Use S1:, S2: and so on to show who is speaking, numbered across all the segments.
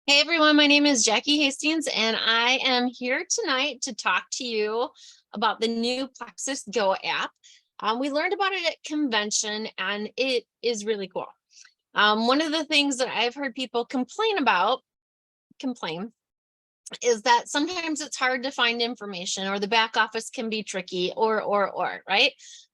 S1: Hey everyone, my name is Jackie Hastings, and I am here tonight to talk to you about the new Plexus Go app. We learned about it at convention, and it is really cool. One of the things that I've heard people complain is that sometimes it's hard to find information, or the back office can be tricky, or right?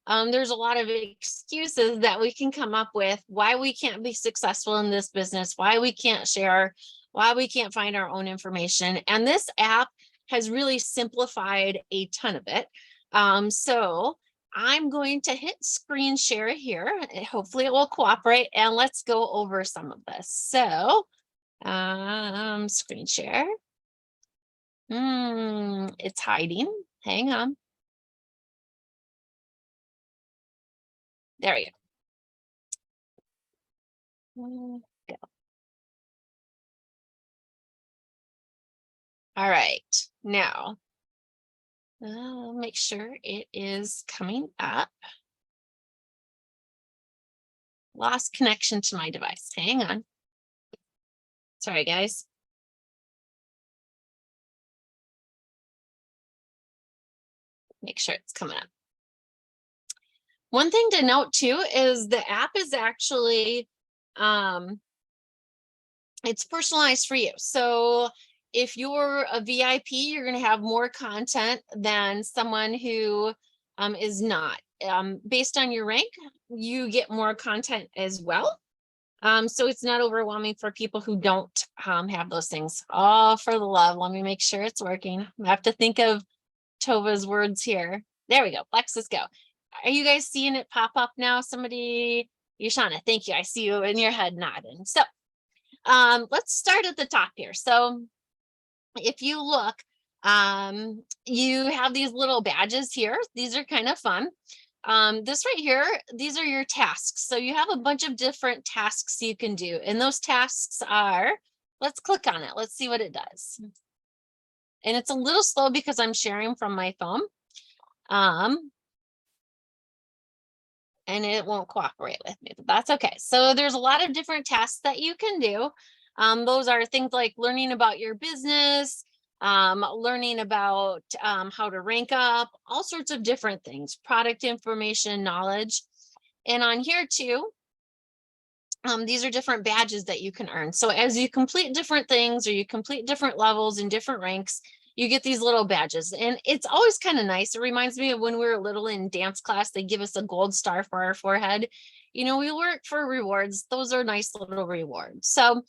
S1: There's a lot of excuses that we can come up with why we can't be successful in this business, why we can't share, why we can't find our own information. And this app has really simplified a ton of it. So I'm going to hit screen share here. Hopefully it will cooperate, and let's go over some of this. So screen share. It's hiding. Hang on. There we go. All right. Now, make sure it is coming up. Lost connection to my device. Hang on. Sorry, guys. Make sure it's coming up. One thing to note too is the app is actually, it's personalized for you. So if you're a VIP, you're going to have more content than someone who is not. Based on your rank, you get more content as well. So it's not overwhelming for people who don't have those things. Oh, for the love, let me make sure it's working. I have to think of Tova's words here. There we go. Plexus Go. Are you guys seeing it pop up now? Somebody, Yashana, thank you. I see you in your head nodding. So let's start at the top here. So if you look, you have these little badges here. These are kind of fun. This right here, these are your tasks. So you have a bunch of different tasks you can do. And those tasks are, let's click on it. Let's see what it does. And it's a little slow because I'm sharing from my phone. And it won't cooperate with me, but that's okay. So there's a lot of different tasks that you can do. Those are things like learning about your business, learning about how to rank up, all sorts of different things, product information, knowledge. And on here too, these are different badges that you can earn. So as you complete different things, or you complete different levels and different ranks, you get these little badges. And it's always kind of nice. It reminds me of when we were little in dance class, they give us a gold star for our forehead. You know, we work for rewards. Those are nice little rewards. So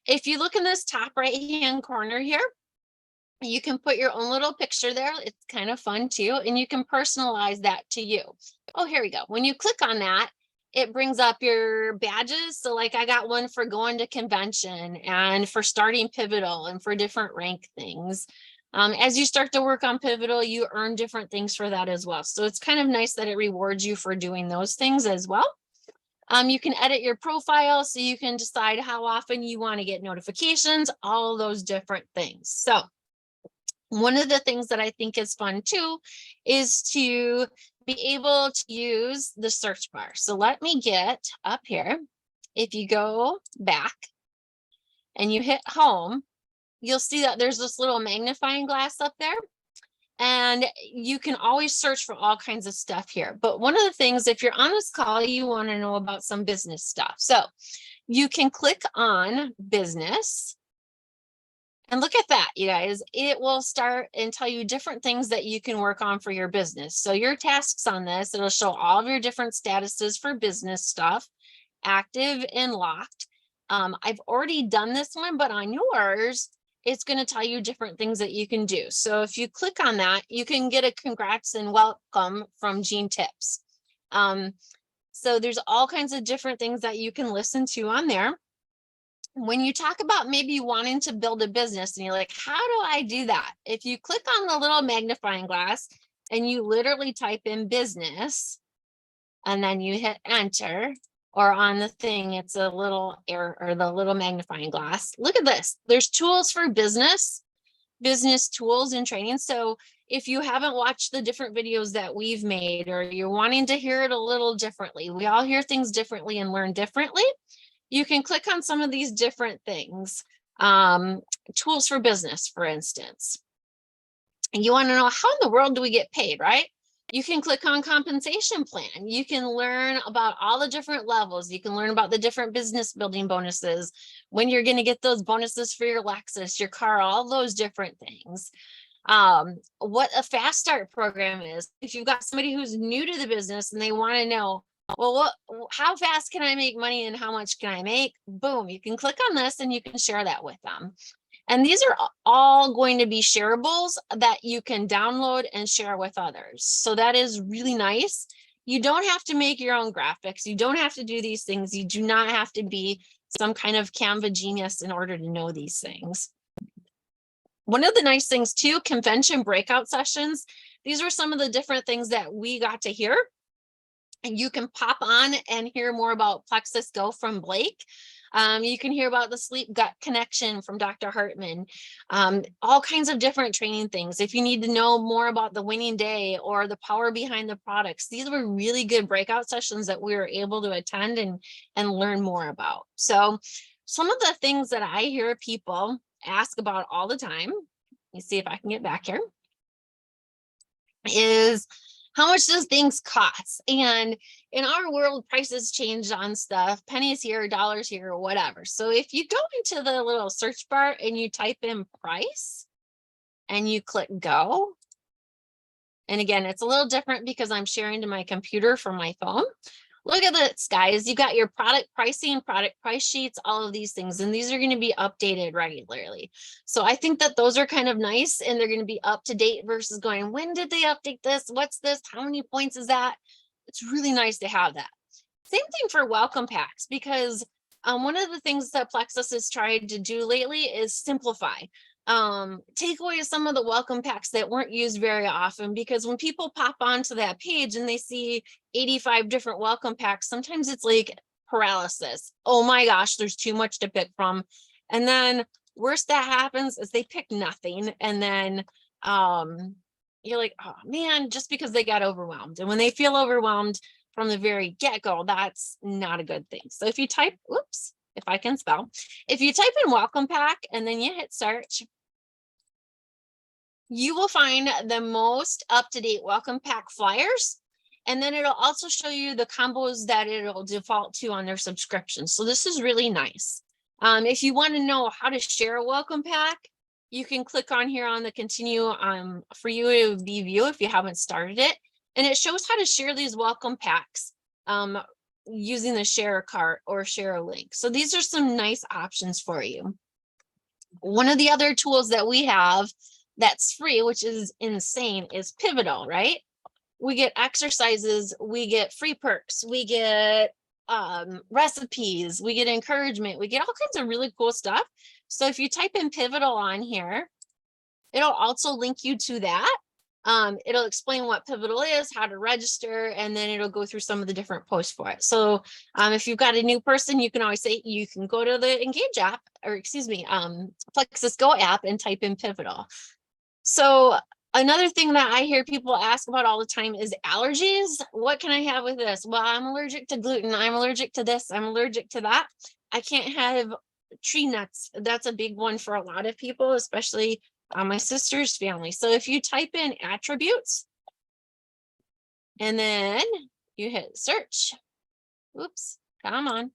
S1: if you look in this top right hand corner here, you can put your own little picture there. It's kind of fun too. And you can personalize that to you. Oh, here we go. When you click on that, it brings up your badges. So like I got one for going to convention, and for starting Pivotal, and for different rank things. As you start to work on Pivotal, you earn different things for that as well. So it's kind of nice that it rewards you for doing those things as well. You can edit your profile, so you can decide how often you want to get notifications, all those different things. So one of the things that I think is fun too is to be able to use the search bar. So let me get up here. If you go back and you hit home, you'll see that there's this little magnifying glass up there, and you can always search for all kinds of stuff here. But one of the things, if you're on this call, you want to know about some business stuff. So you can click on business. And look at that, you guys. It will start and tell you different things that you can work on for your business. So your tasks on this, it'll show all of your different statuses for business stuff, active and locked. I've already done this one, but on yours, it's going to tell you different things that you can do. So if you click on that, you can get a congrats and welcome from Gene Tips. So there's all kinds of different things that you can listen to on there. When you talk about maybe wanting to build a business and you're like, how do I do that? If you click on the little magnifying glass and you literally type in business, and then you hit enter, or on the thing, it's a little arrow or the little magnifying glass. Look at this. There's tools for business tools and training. So if you haven't watched the different videos that we've made, or you're wanting to hear it a little differently, we all hear things differently and learn differently. You can click on some of these different things. Tools for business, for instance. And you want to know, how in the world do we get paid, right? You can click on compensation plan. You can learn about all the different levels. You can learn about the different business building bonuses, when you're going to get those bonuses for your Lexus, your car, all those different things. What a fast start program is. If you've got somebody who's new to the business and they want to know, well, how fast can I make money and how much can I make? Boom, you can click on this and you can share that with them. And these are all going to be shareables that you can download and share with others. So that is really nice. You don't have to make your own graphics. You don't have to do these things. You do not have to be some kind of Canva genius in order to know these things. One of the nice things too, convention breakout sessions. These were some of the different things that we got to hear. And you can pop on and hear more about Plexus Go from Blake. You can hear about the sleep gut connection from Dr. Hartman, all kinds of different training things. If you need to know more about the winning day or the power behind the products, these were really good breakout sessions that we were able to attend and learn more about. So some of the things that I hear people ask about all the time, let me see if I can get back here, is how much does things cost? And in our world, prices change on stuff, pennies here, dollars here, whatever. So if you go into the little search bar and you type in price and you click go, and again, it's a little different because I'm sharing to my computer from my phone. Look at this, guys. You got your product pricing, product price sheets, all of these things, and these are going to be updated regularly. So I think that those are kind of nice, and they're going to be up to date versus going, when did they update this? What's this? How many points is that? It's really nice to have that. Same thing for welcome packs, because one of the things that Plexus has tried to do lately is simplify. Take away some of the welcome packs that weren't used very often, because when people pop onto that page and they see 85 different welcome packs, sometimes it's like paralysis. Oh my gosh, there's too much to pick from. And then worst that happens is they pick nothing. And then you're like, oh man, just because they got overwhelmed. And when they feel overwhelmed from the very get-go, that's not a good thing. So if you type, whoops, if I can spell, if you type in welcome pack and then you hit search, you will find the most up-to-date welcome pack flyers. And then it'll also show you the combos that it'll default to on their subscription. So this is really nice. If you want to know how to share a welcome pack, you can click on here on the continue for you to view if you haven't started it. And it shows how to share these welcome packs using the share cart or share a link. So these are some nice options for you. One of the other tools that we have that's free, which is insane, is Pivotal, right? We get exercises, we get free perks, we get recipes, we get encouragement, we get all kinds of really cool stuff. So if you type in Pivotal on here, it'll also link you to that. It'll explain what Pivotal is, how to register, and then it'll go through some of the different posts for it. So if you've got a new person, you can always say, you can go to the Engage app, or excuse me, Plexus Go app and type in Pivotal. So another thing that I hear people ask about all the time is allergies. What can I have with this? Well, I'm allergic to gluten. I'm allergic to this. I'm allergic to that. I can't have tree nuts. That's a big one for a lot of people, especially my sister's family. So if you type in attributes and then you hit search, oops, come on.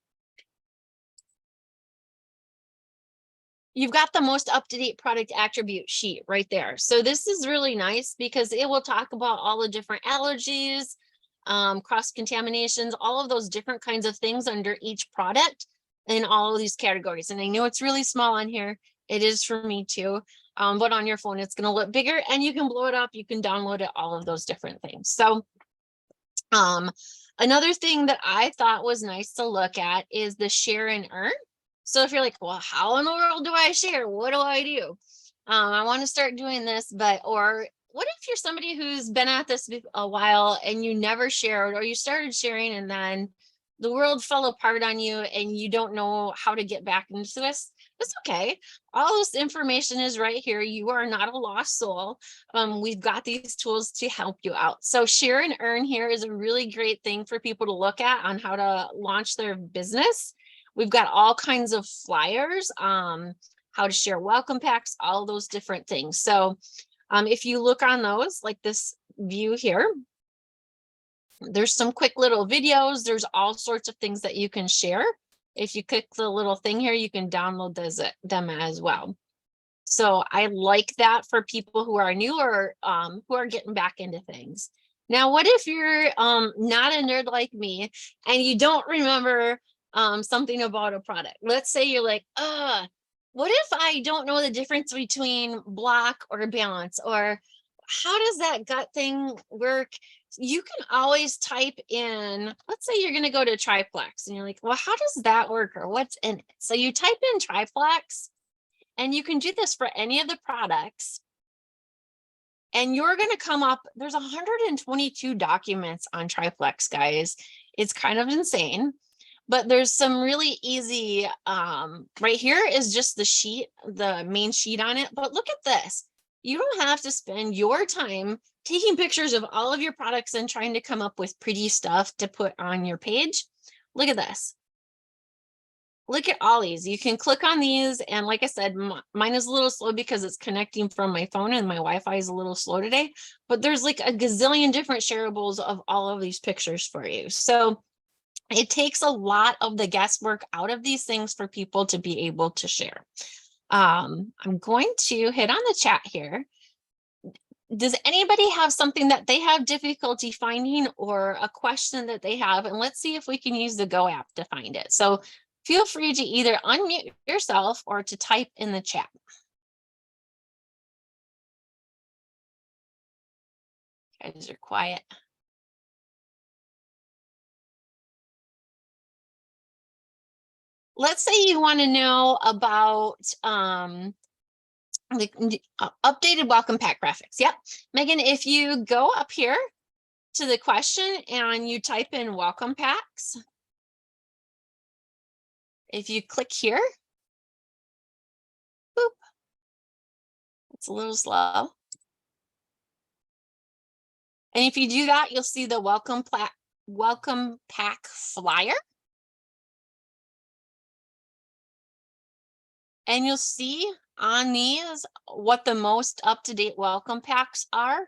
S1: You've got the most up-to-date product attribute sheet right there. So this is really nice because it will talk about all the different allergies, cross-contaminations, all of those different kinds of things under each product in all of these categories. And I know it's really small on here. It is for me too. But on your phone, it's going to look bigger and you can blow it up. You can download it, all of those different things. So another thing that I thought was nice to look at is the share and earn. So if you're like, well, how in the world do I share? What do I do? I want to start doing this, or what if you're somebody who's been at this a while and you never shared, or you started sharing and then the world fell apart on you and you don't know how to get back into this? It's okay. All this information is right here. You are not a lost soul. We've got these tools to help you out. So share and earn here is a really great thing for people to look at on how to launch their business. We've got all kinds of flyers, how how to share welcome packs, all those different things. So if you look on those, like this view here, there's some quick little videos. There's all sorts of things that you can share. If you click the little thing here, you can download them as well. So I like that for people who are new or who are getting back into things. Now, what if you're not a nerd like me and you don't remember something about a product? Let's say you're like, what if I don't know the difference between block or balance, or how does that gut thing work? You can always type in, let's say you're going to go to triplex and you're like, well, how does that work, or what's in it? So you type in triplex, and you can do this for any of the products. And you're going to come up, there's 122 documents on triplex, guys. It's kind of insane, but there's some really easy, right here is just the sheet, the main sheet on it. But look at this. You don't have to spend your time taking pictures of all of your products and trying to come up with pretty stuff to put on your page. Look at this. Look at all these. You can click on these. And like I said, mine is a little slow because it's connecting from my phone and my Wi-Fi is a little slow today, but there's like a gazillion different shareables of all of these pictures for you. So it takes a lot of the guesswork out of these things for people to be able to share. I'm going to hit on the chat here. Does anybody have something that they have difficulty finding, or a question that they have? And let's see if we can use the Go app to find it. So feel free to either unmute yourself or to type in the chat. You guys are quiet. Let's say you want to know about the updated welcome pack graphics. Yep. Megan, if you go up here to the question and you type in welcome packs, if you click here, boop, it's a little slow. And if you do that, you'll see the welcome pack flyer. And you'll see on these what the most up-to-date welcome packs are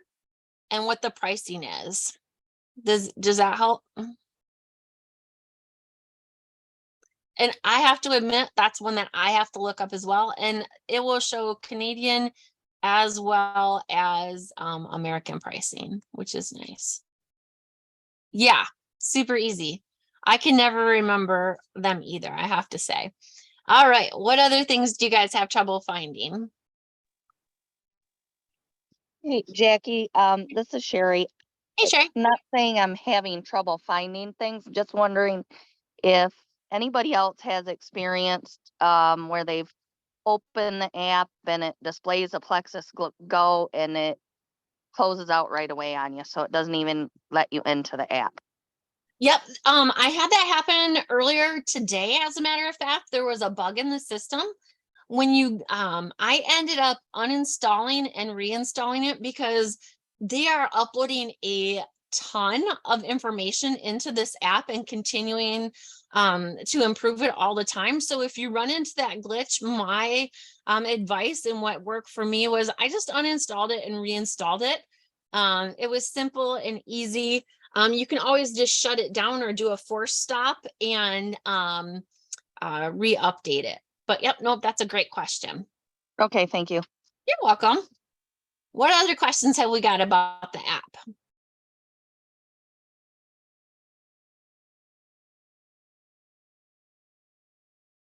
S1: and what the pricing is. Does that help? And I have to admit, that's one that I have to look up as well. And it will show Canadian as well as American pricing, which is nice. Yeah, super easy. I can never remember them either, I have to say. All right, what other things do you guys have trouble finding?
S2: Hey, Jackie, this is Sherry.
S1: Hey, Sherry.
S2: Not saying I'm having trouble finding things, just wondering if anybody else has experienced where they've opened the app and it displays a Plexus Go and it closes out right away on you, so it doesn't even let you into the app.
S1: Yep. I had that happen earlier today. As a matter of fact, there was a bug in the system when you, I ended up uninstalling and reinstalling it because they are uploading a ton of information into this app and continuing to improve it all the time. So if you run into that glitch, my advice and what worked for me was I just uninstalled it and reinstalled it. It was simple and easy. You can always just shut it down or do a force stop and re-update it. But yep, nope, that's a great question.
S2: Okay, thank you.
S1: You're welcome. What other questions have we got about the app?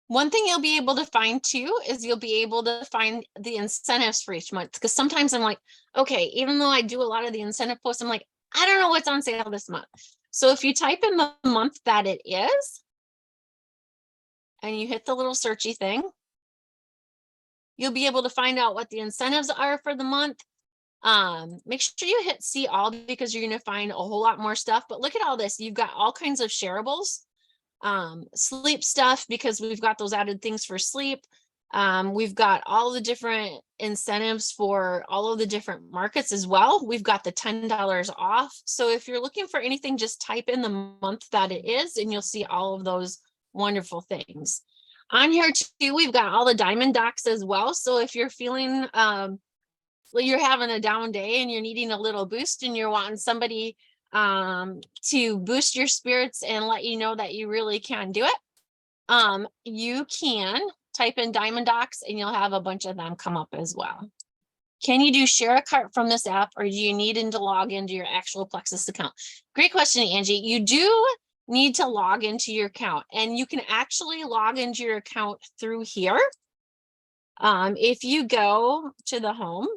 S1: One thing you'll be able to find too is you'll be able to find the incentives for each month, because sometimes I'm like, okay, even though I do a lot of the incentive posts, I'm like, I don't know what's on sale this month. So if you type in the month that it is, and you hit the little searchy thing, you'll be able to find out what the incentives are for the month. Make sure you hit see all, because you're going to find a whole lot more stuff. But look at all this. You've got all kinds of shareables, sleep stuff, because we've got those added things for sleep. We've got all the different incentives for all of the different markets as well. We've got the $10 off. So if you're looking for anything, just type in the month that it is and you'll see all of those wonderful things. On here too, we've got all the diamond docs as well. So if you're feeling you're having a down day and you're needing a little boost and you're wanting somebody to boost your spirits and let you know that you really can do it, you can type in diamond docs and you'll have a bunch of them come up as well. Can you do share a cart from this app, or do you need to log into your actual Plexus account? Great question, Angie. You do need to log into your account, and you can actually log into your account through here. If you go to the home,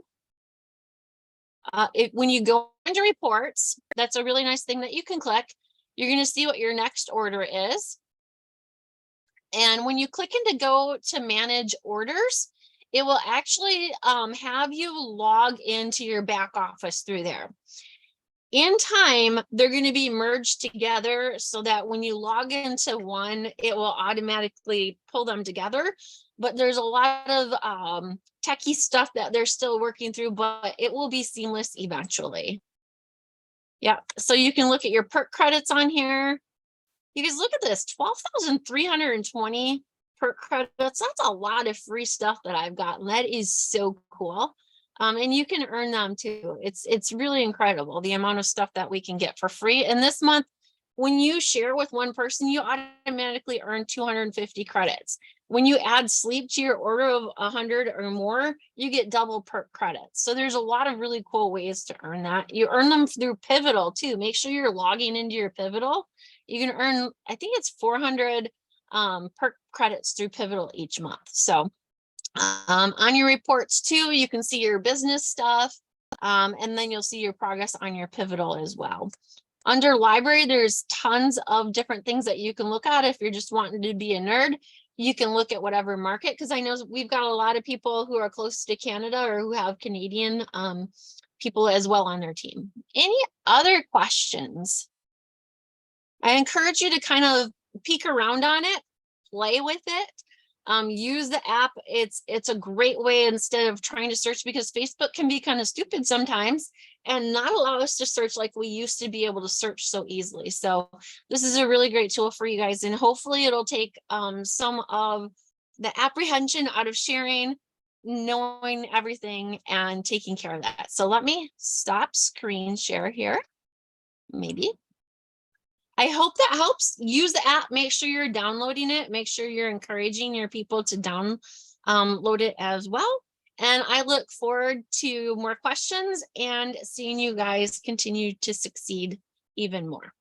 S1: when you go into reports, that's a really nice thing that you can click. You're going to see what your next order is. And when you click into go to manage orders, it will actually have you log into your back office through there. In time, they're going to be merged together so that when you log into one, it will automatically pull them together. But there's a lot of techie stuff that they're still working through, but it will be seamless eventually. Yeah, so you can look at your perk credits on here. You guys look at this, 12,320 perk credits. That's a lot of free stuff that I've gotten. That is so cool. And you can earn them too. It's really incredible the amount of stuff that we can get for free. And this month, when you share with one person, you automatically earn 250 credits. When you add sleep to your order of 100 or more, you get double perk credits. So there's a lot of really cool ways to earn that. You earn them through Pivotal too. Make sure you're logging into your Pivotal. You can earn, I think it's 400 perk credits through Pivotal each month. So on your reports too, you can see your business stuff, and then you'll see your progress on your Pivotal as well. Under library, there's tons of different things that you can look at. If you're just wanting to be a nerd, you can look at whatever market, because I know we've got a lot of people who are close to Canada or who have Canadian people as well on their team. Any other questions? I encourage you to kind of peek around on it, play with it, use the app. It's a great way instead of trying to search, because Facebook can be kind of stupid sometimes and not allow us to search like we used to be able to search so easily. So this is a really great tool for you guys, and hopefully it'll take some of the apprehension out of sharing, knowing everything and taking care of that. So let me stop screen share here, maybe. I hope that helps. Use the app. Make sure you're downloading it. Make sure you're encouraging your people to download it as well. And I look forward to more questions and seeing you guys continue to succeed even more.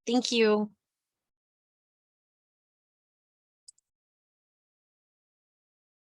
S1: Thank you.